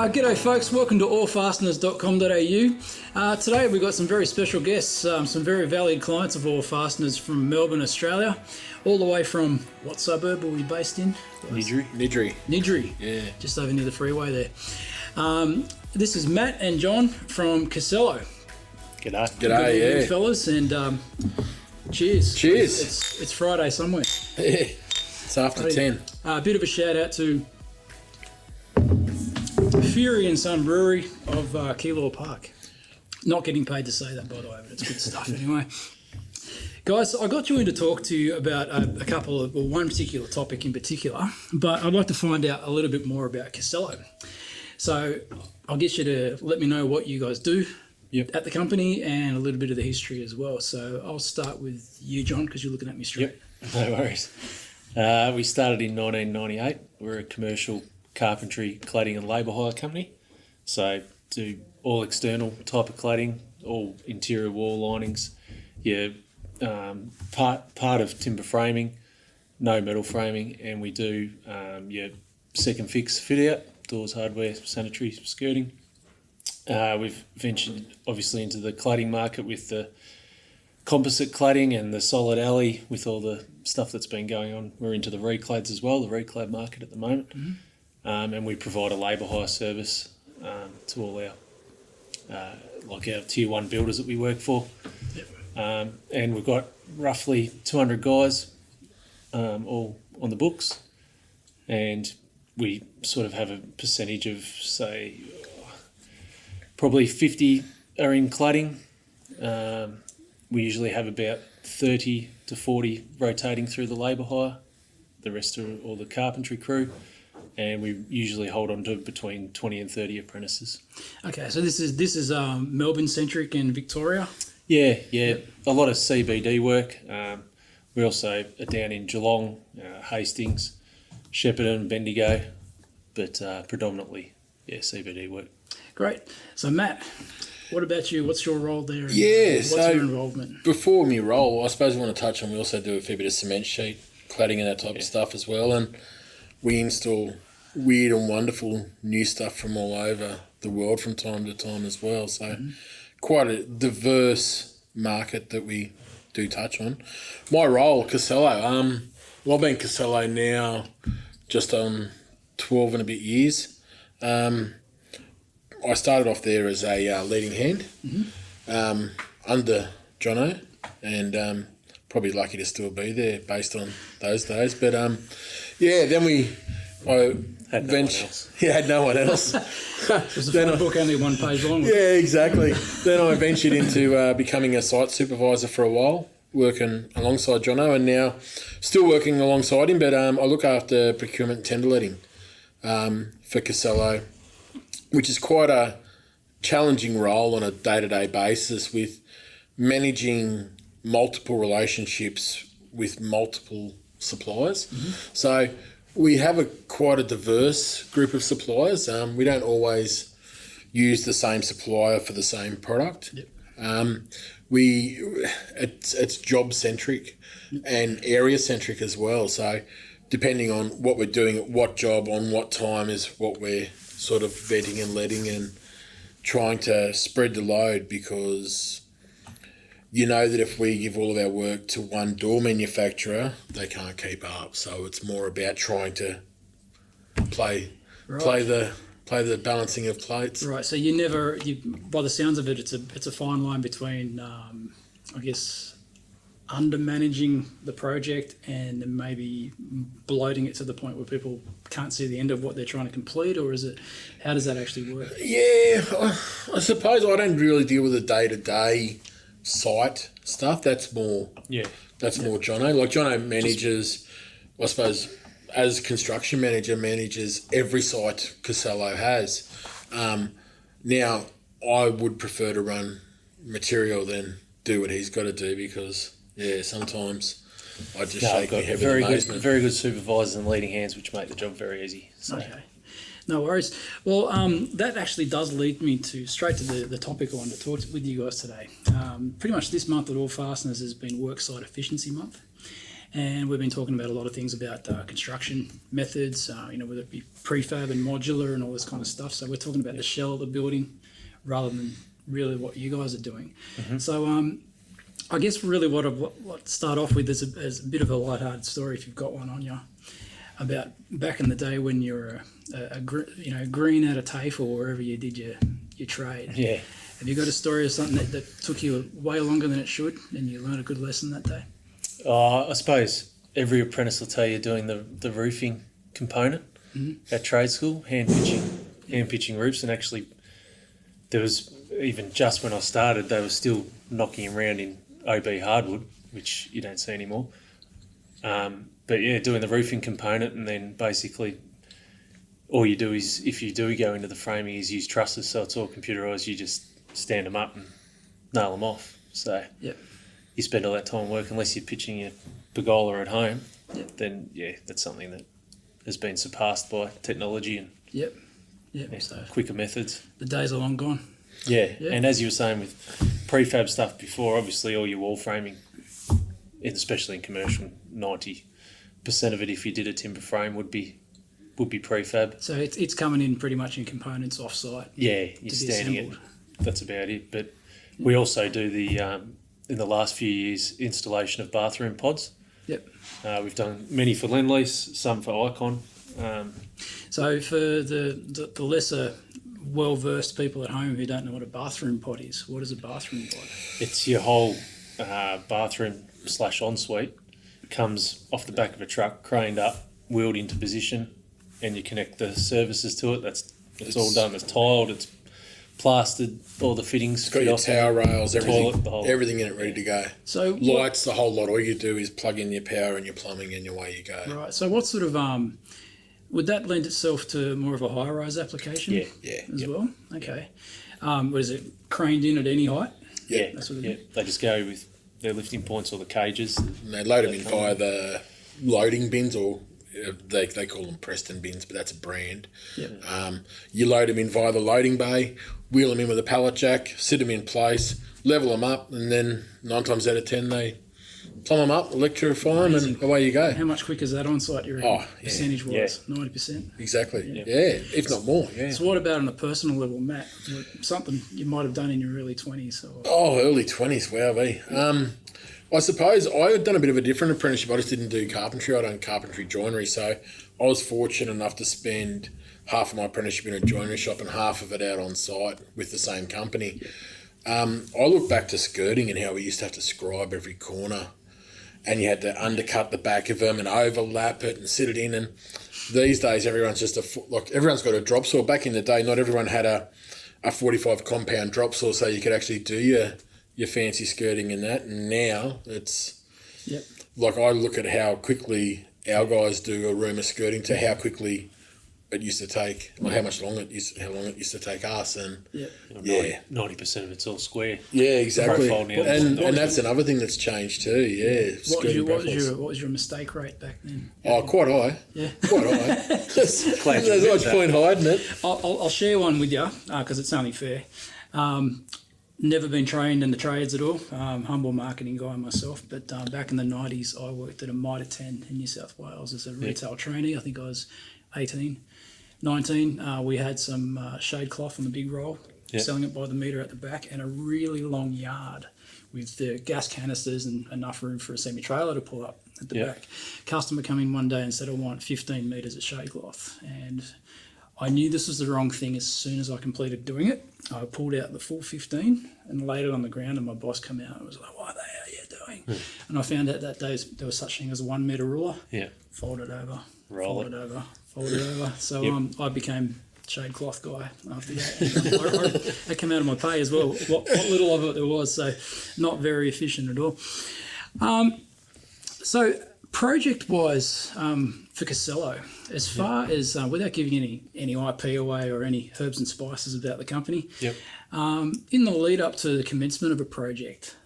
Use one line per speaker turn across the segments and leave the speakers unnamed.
G'day folks, welcome to allfasteners.com.au. Today we've got some very special guests, some very valued clients of Allfasteners from Melbourne, Australia, all the way from, what suburb are we based in?
Nidri.
Yeah. Just over near the freeway there. This is Matt and John from Casello.
G'day.
Good evening, fellas, and cheers.
Cheers.
It's Friday somewhere.
It's after 10.
A bit of a shout out to Fury and Son Brewery of Keilor Park. Not getting paid to say that, by the way, but it's good stuff anyway. Guys, I got you in to talk to you about a couple of, well, one particular topic in particular, but I'd like to find out a little bit more about Casello. So I'll get you to let me know what you guys do at the company and a little bit of the history as well. So I'll start with you, John, because you're looking at me straight.
No worries. We started in 1998. We're a commercial carpentry, cladding and labour hire company. So do all external type of cladding, all interior wall linings. Part of timber framing, no metal framing, and we do second fix fit out, doors, hardware, sanitary, skirting. We've ventured obviously into the cladding market with the composite cladding and the solid alley with all the stuff that's been going on. We're into the reclads as well, the reclad market at the moment. Mm-hmm. And we provide a labour hire service to all our our tier 1 builders that we work for. And we've got roughly 200 guys all on the books, and we sort of have a percentage of, say, probably 50 are in cladding. We usually have about 30 to 40 rotating through the labour hire. The rest are all the carpentry crew. And we usually hold on to between 20 and 30 apprentices. Okay,
so this is Melbourne-centric in Victoria?
Yeah. A lot of CBD work. We also are down in Geelong, Hastings, Shepparton, Bendigo, but predominantly, CBD work.
Great. So, Matt, what about you? What's your role there? What's
your
involvement?
Before my role, I suppose I want to touch on, we also do a fair bit of cement sheet, cladding and that type of stuff as well. And we install weird and wonderful new stuff from all over the world from time to time as well. So quite a diverse market that we do touch on. My role, Casello, I've been Casello now just on 12 and a bit years. I started off there as a leading hand under Jono, and probably lucky to still be there based on those days. But then I had no one else.
It was a book only one page long.
Yeah, exactly. Then I ventured into becoming a site supervisor for a while, working alongside Jono, and now still working alongside him, but I look after procurement and tender letting for Casello, which is quite a challenging role on a day-to-day basis with managing multiple relationships with multiple suppliers. So we have quite a diverse group of suppliers. We don't always use the same supplier for the same product. It's job centric and area centric as well. So depending on what we're doing at what job on what time is what we're sort of vetting and letting and trying to spread the load, because you know that if we give all of our work to one door manufacturer, they can't keep up. So it's more about trying to play the balancing of plates.
Right. So by the sounds of it, it's a fine line between, under managing the project and maybe bloating it to the point where people can't see the end of what they're trying to complete, or how does that actually work?
Yeah, I suppose I don't really deal with the day-to-day site stuff. That's more Jono. Like Jono manages, I suppose, as construction manager, manages every site Casello has. Now, I would prefer to run material than do what he's got to do, because sometimes I just shake my head with amazement.
Very good supervisors and leading hands, which make the job very easy. So.
Okay. No worries. Well, that actually does lead me straight to the topic I wanted to talk with you guys today. Pretty much this month at Allfasteners has been Worksite Efficiency Month. And we've been talking about a lot of things about construction methods, whether it be prefab and modular and all this kind of stuff. So we're talking about the shell of the building rather than really what you guys are doing. So I guess really what I'd start off with is a bit of a lighthearted story, if you've got one on you, about back in the day when you were green at a TAFE or wherever you did your trade.
Yeah.
Have you got a story of something that took you way longer than it should and you learned a good lesson that day?
I suppose every apprentice will tell you doing the roofing component at trade school, hand pitching roofs, and actually there was, even just when I started, they were still knocking around in OB hardwood, which you don't see anymore. But yeah, doing the roofing component, and then basically all you do is, if you do go into the framing, is use trusses, so it's all computerised. You just stand them up and nail them off. So you spend all that time work, unless you're pitching your pergola at home, then that's something that has been surpassed by technology and
so
quicker methods.
the days are long gone.
Yeah, and as you were saying with prefab stuff before, obviously all your wall framing, especially in commercial, 90% of it, if you did a timber frame, would be prefab.
So it's coming in pretty much in components off-site.
Yeah, you're standing it. That's about it. But we also do the in the last few years, installation of bathroom pods. We've done many for Lendlease, some for Icon.
So for the lesser well-versed people at home who don't know what a bathroom pod is, what is a bathroom pod?
It's your whole bathroom / ensuite. Comes off the back of a truck, craned up, wheeled into position, and you connect the services to it. It's all done. It's tiled. It's plastered. All the fittings.
It's got your towel rails, everything,
toilet,
everything in it ready to go.
So
lights, the whole lot. All you do is plug in your power and your plumbing, and away you go.
Right. So what sort of would that lend itself to more of a high-rise application?
Yeah.
As well. Okay. Was it craned in at any height?
Yeah.
That sort of thing?
They just go with their lifting points or the cages.
And they load them in via the loading bins, or they call them Preston bins, but that's a brand. You load them in via the loading bay, wheel them in with a pallet jack, sit them in place, level them up, and then 9 times out of 10 they plumb them up, electrify them, and away you go.
How much quicker is that on site, you reckon? Percentage-wise? 90%?
Exactly. Yeah, if not more. Yeah.
So what about on a personal level, Matt? Something you might have done in your early 20s? Or...
early 20s, wowee. I suppose I had done a bit of a different apprenticeship. I just didn't do carpentry. I done carpentry joinery. So I was fortunate enough to spend half of my apprenticeship in a joinery shop and half of it out on site with the same company. I look back to skirting and how we used to have to scribe every corner, and you had to undercut the back of them and overlap it and sit it in. And these days, everyone's just everyone's got a drop saw. Back in the day, not everyone had a 45 compound drop saw, so you could actually do your fancy skirting and that. And now it's like, I look at how quickly our guys do a room of skirting to how quickly it used to take, like how long it used to take us, and
90% of it's all square.
Yeah, exactly.
Profile now.
And that's another thing that's changed too. Yeah.
What was your mistake rate back then?
Oh, quite high.
Yeah,
quite high. There's much point hiding it.
I'll share one with you because it's only fair. Never been trained in the trades at all. Humble marketing guy myself, but back in the 90s, I worked at a Mitre 10 in New South Wales as a retail trainee. I think I was 18, 19. We had some shade cloth on the big roll, selling it by the metre at the back, and a really long yard with the gas canisters and enough room for a semi-trailer to pull up at the back. Customer come in one day and said, I want 15 metres of shade cloth. And I knew this was the wrong thing as soon as I completed doing it. I pulled out the full 15 and laid it on the ground, and my boss came out and was like, what the hell are you doing? And I found out that day there was such thing as a 1 metre ruler. Fold it over, fold it over. So I became shade cloth guy after that. That came out of my pay as well, what little of it there was, so not very efficient at all. So project-wise, for Casello, as far as, without giving any IP away or any herbs and spices about the company, in the lead up to the commencement of a project,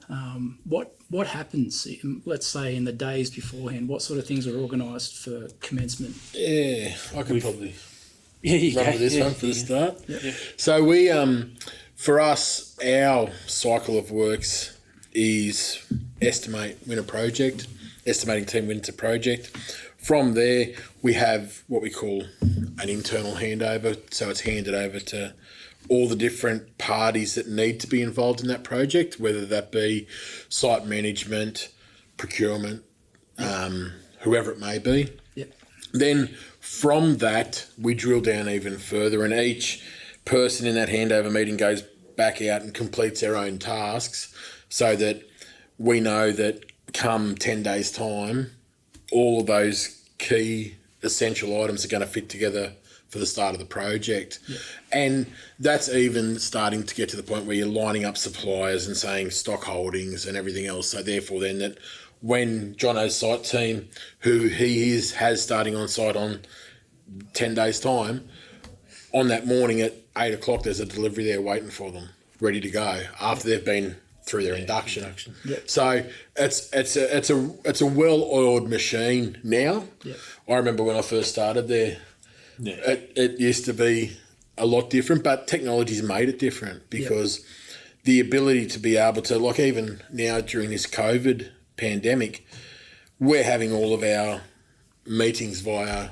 what happens, let's say, in the days beforehand? What sort of things are organised for commencement?
Yeah, I could probably
run
with this one for the start.
Yep.
So we, for us, our cycle of works is estimate, win a project, estimating team wins a project. From there, we have what we call an internal handover. So it's handed over to all the different parties that need to be involved in that project, whether that be site management, procurement, whoever it may be.
Yep.
Then from that, we drill down even further, and each person in that handover meeting goes back out and completes their own tasks, so that we know that come 10 days' time, all of those key essential items are going to fit together for the start of the project.
Yep.
And that's even starting to get to the point where you're lining up suppliers and saying stock holdings and everything else. So therefore then that when Jono's site team, who has starting on site on 10 days' time, on that morning at 8 o'clock, there's a delivery there waiting for them, ready to go, after they've been through their induction.
Yep.
So it's a well-oiled machine now.
Yep.
I remember when I first started there,
Yeah.
it used to be a lot different, but technology's made it different, because the ability to be able to, like even now during this COVID pandemic, we're having all of our meetings via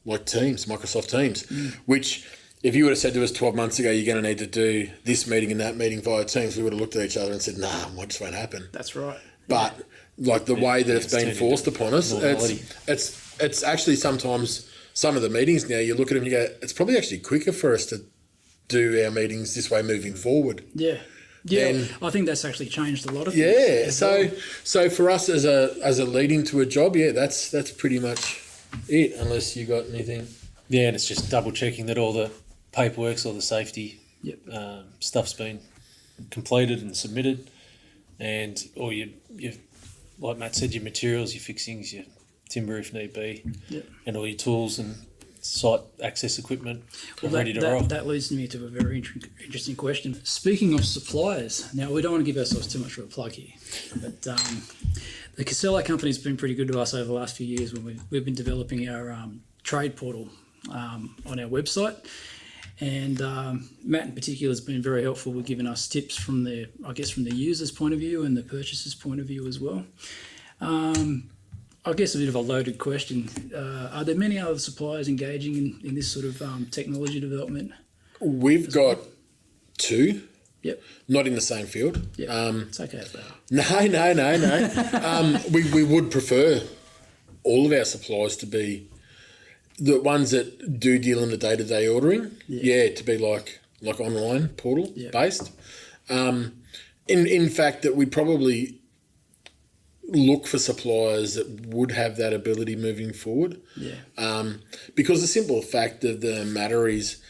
like Teams, Microsoft Teams, which if you would have said to us 12 months ago, you're going to need to do this meeting and that meeting via Teams, we would have looked at each other and said, nah, it just won't happen.
That's right.
But like the way that it's been forced upon us,
normality.
it's actually sometimes some of the meetings now, you look at them and you go, it's probably actually quicker for us to do our meetings this way moving forward.
Yeah. Yeah,
Then-
I think that's actually changed a lot of things.
Yeah,
as
so
well.
so for us as a lead into a job, yeah, that's pretty much it, unless you got anything.
Yeah, and it's just double checking that all the paperwork's, all the safety
Yep.
stuff's been completed and submitted, and all your like Matt said, your materials, your fixings, your timber if need be,
Yep.
and all your tools and site access equipment are ready to rock.
That leads me to a very interesting question. Speaking of suppliers, now we don't want to give ourselves too much of a plug here, but the Casello company's been pretty good to us over the last few years when we've been developing our trade portal on our website. And Matt in particular has been very helpful with giving us tips from the user's point of view and the purchaser's point of view as well. I guess a bit of a loaded question. Are there many other suppliers engaging in this sort of technology development?
We've got two,
Yep.
not in the same field.
Yep. It's okay if they are.
No. We would prefer all of our suppliers to be the ones that do deal in the day-to-day ordering. Yeah, to be like online portal based. In fact, that we probably look for suppliers that would have that ability moving forward.
Yeah.
Because the simple fact of the matter is,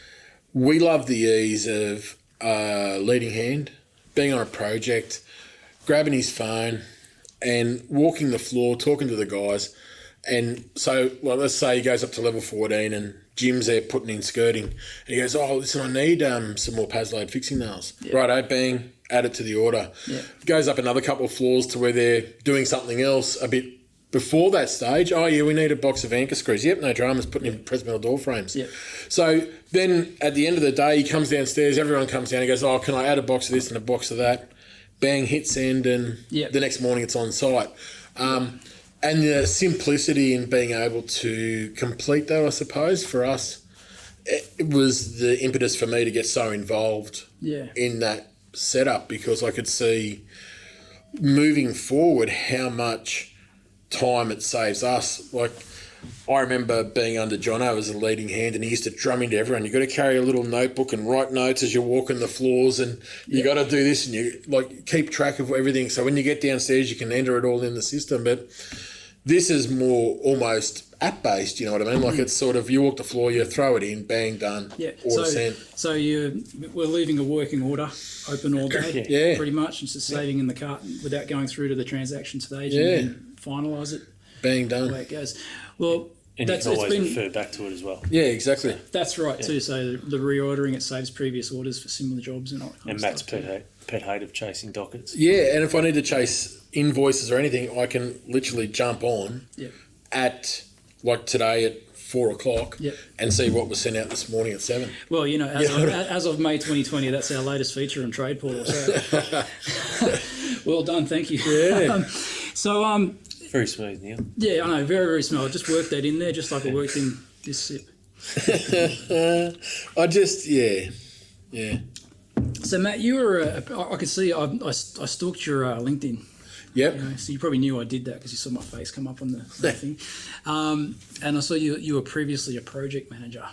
we love the ease of leading hand, being on a project, grabbing his phone and walking the floor, talking to the guys. And so, well, let's say he goes up to level 14 and Jim's there putting in skirting. And he goes, oh, listen, I need some more Paslade fixing nails.
Yeah.
Righto, bang, add it to the order.
Yeah.
Goes up another couple of floors to where they're doing something else a bit before that stage. Oh, yeah, we need a box of anchor screws. Yep, no dramas, putting in press metal door frames.
Yep.
So then at the end of the day, he comes downstairs, everyone comes down, he goes, oh, can I add a box of this and a box of that? Bang, hit send, and
Yep.
the next morning it's on site. And the simplicity in being able to complete that, I suppose, for us, it was the impetus for me to get so involved in that setup, because I could see moving forward how much time it saves us. Like, I remember being under Jono as a leading hand, and he used to drum into everyone, you've got to carry a little notebook and write notes as you're walking the floors, and you got to do this, and you like keep track of everything. So when you get downstairs, you can enter it all in the system. But this is more almost app-based, you know what I mean? Like, it's sort of, you walk the floor, you throw it in, bang, we're sent.
So we're leaving a working order open all day,
Yeah.
pretty much, and just saving in the cart without going through to the transaction stage
Yeah.
and then finalise it
Bang,
the way
done.
it goes. Well,
And
that's
you can always
it's been.
refer back to it as well.
Yeah, exactly.
That's right too. So the reordering, it saves previous orders for similar jobs and all that kind
And
of
Matt's
stuff.
pet hate of chasing dockets.
Yeah, and if I need to chase invoices or anything, I can literally jump on
Yep.
at, like today at 4 o'clock
Yep.
and see what was sent out this morning at 7.
Well, you know, as of May 2020, that's our latest feature on Trade Portal. So well done, thank you.
Yeah.
So
Very smooth, Neil.
Yeah, I know, very, very small. I just worked that in there, just like I worked in this sip.
Yeah.
So, Matt, you were, I could see, I stalked your LinkedIn.
Yep.
You know, so you probably knew I did that because you saw my face come up on the thing. And I saw you were previously a project manager.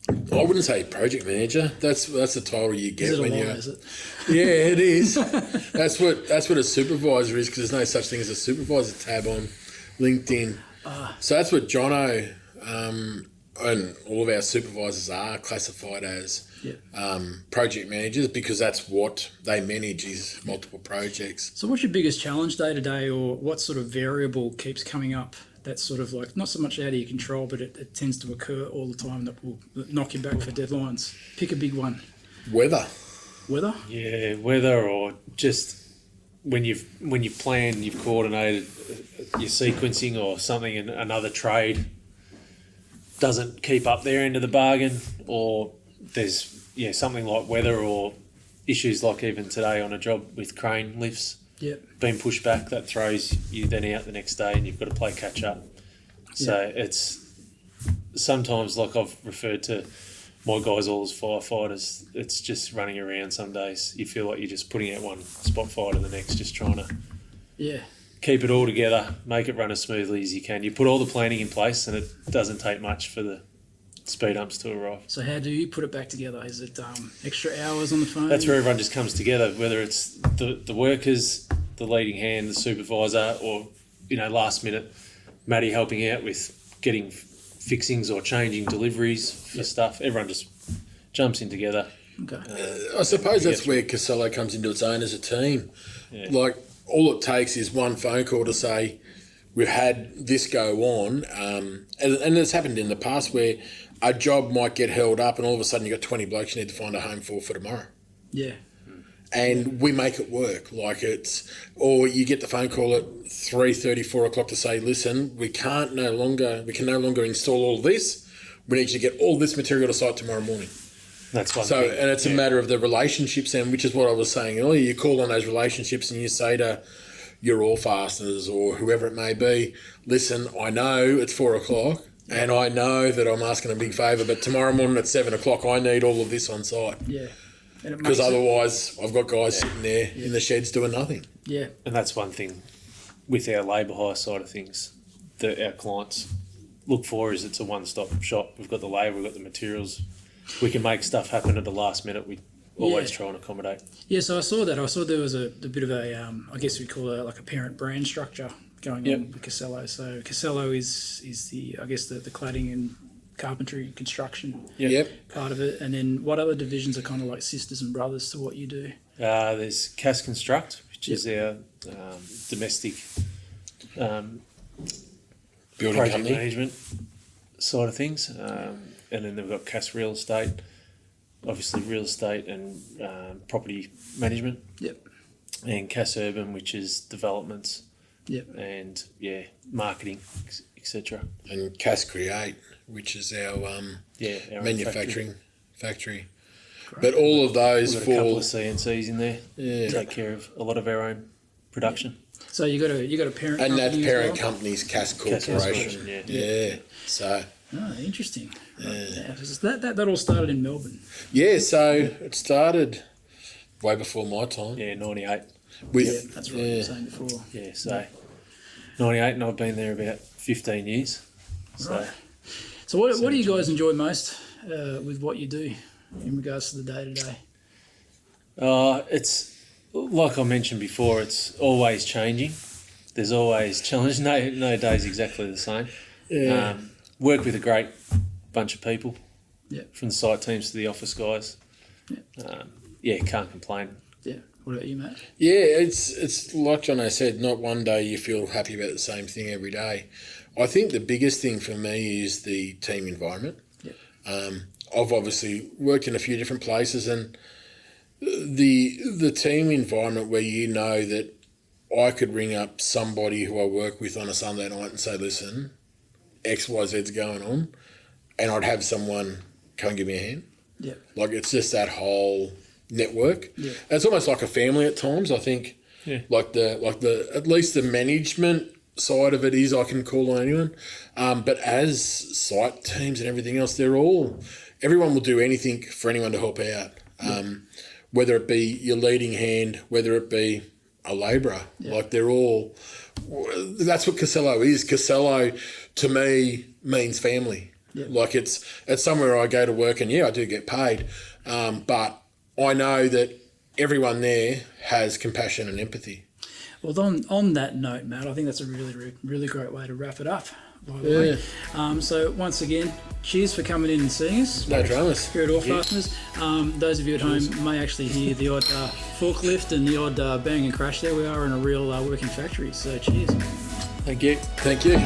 I wouldn't say project manager. That's the title you get
Is it
when
a
you.
lie, is it?
Yeah, it is. That's what a supervisor is, because there's no such thing as a supervisor tab on LinkedIn. So that's what Jono and all of our supervisors are classified as project managers, because that's what they manage, is multiple projects.
So what's your biggest challenge day to day, or what sort of variable keeps coming up that's sort of like not so much out of your control, but it tends to occur all the time that will knock you back for deadlines? Pick a big one.
Weather.
Weather?
Yeah, weather, or just when you plan, you've coordinated your sequencing or something, and another trade doesn't keep up their end of the bargain, or there's something like weather or issues like even today on a job with crane lifts being pushed back, that throws you then out the next day and you've got to play catch up. So it's sometimes, like I've referred to my guys all as firefighters, it's just running around some days. You feel like you're just putting out one spot fire to the next, just trying to keep it all together, make it run as smoothly as you can. You put all the planning in place and it doesn't take much for the speed humps to arrive.
So how do you put it back together? Is it extra hours on the phone?
That's where everyone just comes together, whether it's the workers, the leading hand, the supervisor, or last minute Matty helping out with getting fixings or changing deliveries for stuff. Everyone just jumps in together.
Okay.
I suppose that's where Casello comes into its own as a team.
Yeah.
Like, all it takes is one phone call to say, we've had this go on, and it's happened in the past where a job might get held up and all of a sudden you've got 20 blokes you need to find a home for tomorrow.
Yeah.
And we make it work. Or you get the phone call at 3:30, 4 o'clock to say, listen, we can no longer install all this. We need you to get all this material to site tomorrow morning.
That's one thing.
And it's a matter of the relationships, and which is what I was saying earlier. You call on those relationships and you say to your Allfasteners or whoever it may be, listen, I know it's 4 o'clock and I know that I'm asking a big favour, but tomorrow morning at 7 o'clock I need all of this on site.
Yeah.
Because otherwise I've got guys sitting there in the sheds doing nothing.
Yeah.
And that's one thing with our labour hire side of things that our clients look for, is it's a one-stop shop. We've got the labour, we've got the materials. We can make stuff happen at the last minute. We always try and accommodate.
Yeah, so I saw that. I saw there was a bit of a, I guess we call it like a parent brand structure going on with Casello. So Casello is the, I guess, the cladding and carpentry construction part of it. And then what other divisions are kind of like sisters and brothers to what you do?
There's Cas Construct, which is our domestic
Building
project
company.
management side of things. And then they've got Cas Real Estate, obviously real estate and property management.
Yep.
And Cas Urban, which is developments.
Yep.
And marketing, etc.
And Cas Create, which is our
Our
manufacturing factory. But all of those
We've got a couple
fall.
of CNCs in there.
Yeah.
Take care of a lot of our own production.
So you got a parent
And that
company
parent
as well?
company's Cas
Cas
Corporation.
Corporation,
Yeah. So.
Oh, interesting. Yeah. That all started in Melbourne.
Yeah, so it started way before my time.
Yeah, 98.
With,
That's what you were saying before.
Yeah, so 98, and I've been there about 15 years. So
Right. So what do you guys enjoy most with what you do in regards to the day-to-day?
it's like I mentioned before, it's always changing. There's always challenge. No day's exactly the same.
Yeah.
Work with a great bunch of people.
Yeah.
From the site teams to the office guys. Can't complain.
Yeah. What about you, Matt?
Yeah, it's like Jono said, not one day you feel happy about the same thing every day. I think the biggest thing for me is the team environment.
Yeah.
I've obviously worked in a few different places, and the team environment where you know that I could ring up somebody who I work with on a Sunday night and say, listen, XYZ's going on, and I'd have someone come and give me a hand.
Yeah.
Like, it's just that whole network.
Yeah.
And it's almost like a family at times, I think.
Yeah.
Like the at least the management side of it is I can call on anyone. But as site teams and everything else, everyone will do anything for anyone to help out. Whether it be your leading hand, whether it be a labourer, like they're all. That's what Casello is. Casello, to me, means family. Yep. Like it's somewhere I go to work and I do get paid, but I know that everyone there has compassion and empathy.
Well, on that note, Matt, I think that's a really, really great way to wrap it up. By the way. So once again, cheers for coming in and seeing us.
No dramas.
Here at Allfasteners. Those of you at home may actually hear the odd forklift and the odd bang and crash there. We are in a real working factory, so cheers.
Thank you.
Thank you.